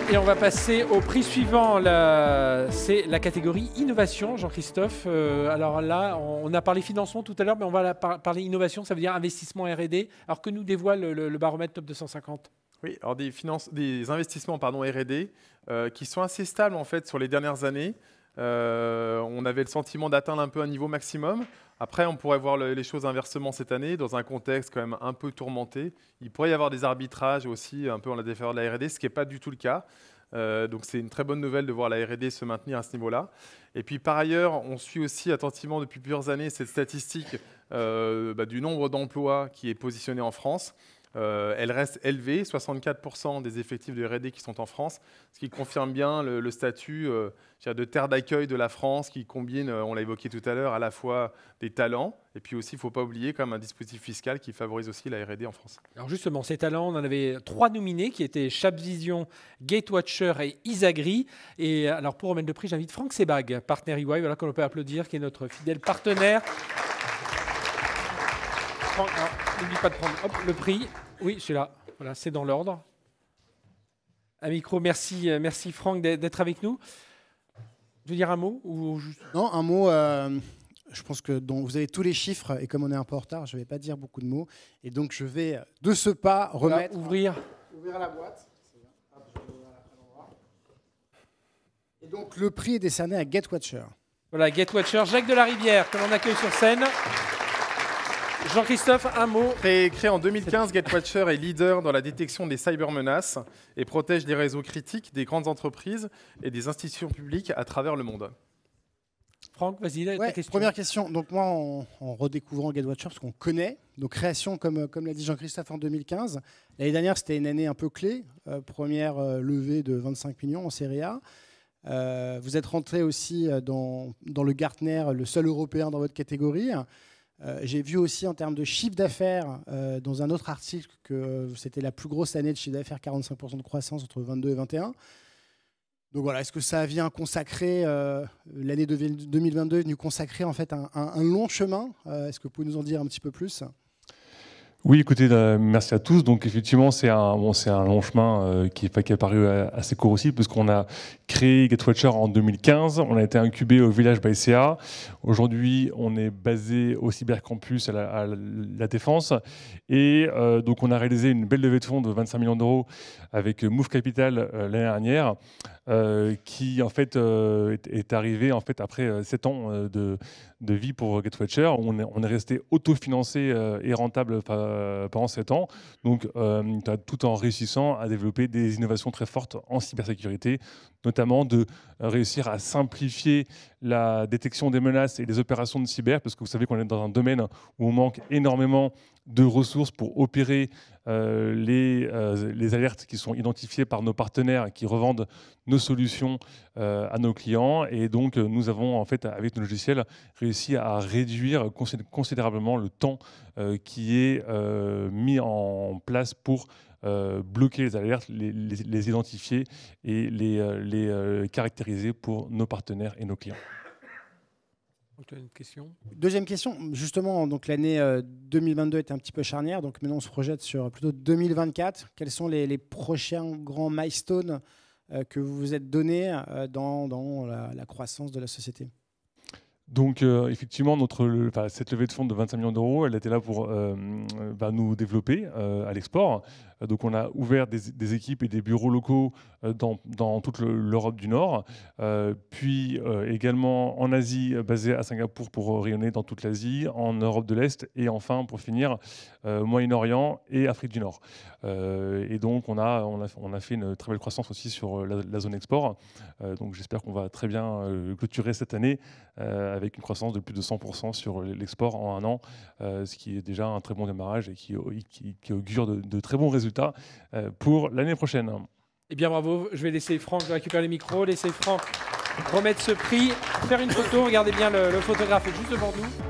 Et on va passer au prix suivant. C'est la catégorie innovation, Jean-Christophe. Alors là, on a parlé financement tout à l'heure, mais on va parler innovation, ça veut dire investissement R&D. Alors que nous dévoile le baromètre Top 250? Oui, alors des investissements R&D qui sont assez stables en fait sur les dernières années. On avait le sentiment d'atteindre un peu un niveau maximum. Après, on pourrait voir les choses inversement cette année, dans un contexte quand même un peu tourmenté. Il pourrait y avoir des arbitrages aussi, un peu en la défaveur de la R&D, ce qui n'est pas du tout le cas. Donc c'est une très bonne nouvelle de voir la R&D se maintenir à ce niveau-là. Et puis par ailleurs, on suit aussi attentivement depuis plusieurs années cette statistique du nombre d'emplois qui est positionné en France. Elle reste élevée, 64% des effectifs de R&D qui sont en France, ce qui confirme bien le statut de terre d'accueil de la France qui combine, on l'a évoqué tout à l'heure, à la fois des talents et puis aussi, il ne faut pas oublier, quand même un dispositif fiscal qui favorise aussi la R&D en France. Alors justement, ces talents, on en avait 3 nominés qui étaient Chapvision, Gatewatcher et Isagri. Et alors pour remettre le prix, j'invite Franck Sebag, partenaire EY, voilà qu'on peut applaudir, qui est notre fidèle partenaire. N'oublie pas de prendre le prix. Oui, je suis là. Voilà, c'est dans l'ordre. Un micro, merci Franck d'être avec nous. Je veux dire un mot ou juste... Non, un mot. Je pense que vous avez tous les chiffres et comme on est un peu en retard, je ne vais pas dire beaucoup de mots. Et donc je vais de ce pas remettre. Voilà, ouvrir la boîte. Et donc le prix est décerné à Gatewatcher. Voilà, Gatewatcher, Jacques Delarivière, que l'on accueille sur scène. Jean-Christophe, un mot. Créé en 2015, Gatewatcher est leader dans la détection des cybermenaces et protège les réseaux critiques des grandes entreprises et des institutions publiques à travers le monde. Franck, vas-y, ta question. Première question. Donc moi, en redécouvrant Gatewatcher, parce qu'on connaît, nos créations, comme l'a dit Jean-Christophe, en 2015. L'année dernière, c'était une année un peu clé. Première levée de 25 millions en série A. Vous êtes rentré aussi dans le Gartner, le seul européen dans votre catégorie. J'ai vu aussi en termes de chiffre d'affaires, dans un autre article, que c'était la plus grosse année de chiffre d'affaires, 45% de croissance entre 22 et 21. Donc voilà, est-ce que ça vient consacrer, l'année 2022 est venue consacrer en fait un long chemin? Est-ce que vous pouvez nous en dire un petit peu plus? Oui, écoutez, merci à tous. Donc effectivement, c'est un long chemin qui a paru assez court aussi, puisqu'on a créé Gatewatcher en 2015. On a été incubé au Village by CA. Aujourd'hui, on est basé au Cybercampus à la Défense. Et donc, on a réalisé une belle levée de fonds de 25 millions d'euros avec Move Capital l'année dernière, qui en fait est arrivé en fait après 7 ans de vie pour Gatewatcher. On est resté autofinancé et rentable pendant 7 ans, donc tout en réussissant à développer des innovations très fortes en cybersécurité, notamment de réussir à simplifier la détection des menaces et des opérations de cyber, parce que vous savez qu'on est dans un domaine où on manque énormément de ressources pour opérer les alertes qui sont identifiées par nos partenaires qui revendent nos solutions à nos clients. Et donc, nous avons, en fait, avec nos logiciels, réussi à réduire considérablement le temps qui est mis en place pour bloquer les alertes, les identifier et les caractériser pour nos partenaires et nos clients. Une question. Deuxième question, justement, donc l'année 2022 était un petit peu charnière, donc maintenant on se projette sur plutôt 2024. Quels sont les prochains grands milestones que vous vous êtes donnés dans la croissance de la société? Donc effectivement, cette levée de fonds de 25 millions d'euros, elle était là pour nous développer à l'export. Donc on a ouvert des équipes et des bureaux locaux dans toute l'Europe du Nord, puis également en Asie, basé à Singapour pour rayonner dans toute l'Asie, en Europe de l'Est et enfin pour finir Moyen-Orient et Afrique du Nord. Et donc on a fait une très belle croissance aussi sur la zone export. Donc j'espère qu'on va très bien clôturer cette année avec une croissance de plus de 100% sur l'export en un an, ce qui est déjà un très bon démarrage et qui augure de très bons résultats pour l'année prochaine. Eh bien bravo, je vais laisser Franck récupérer les micros, laisser Franck remettre ce prix, faire une photo, regardez bien le photographe est juste devant nous.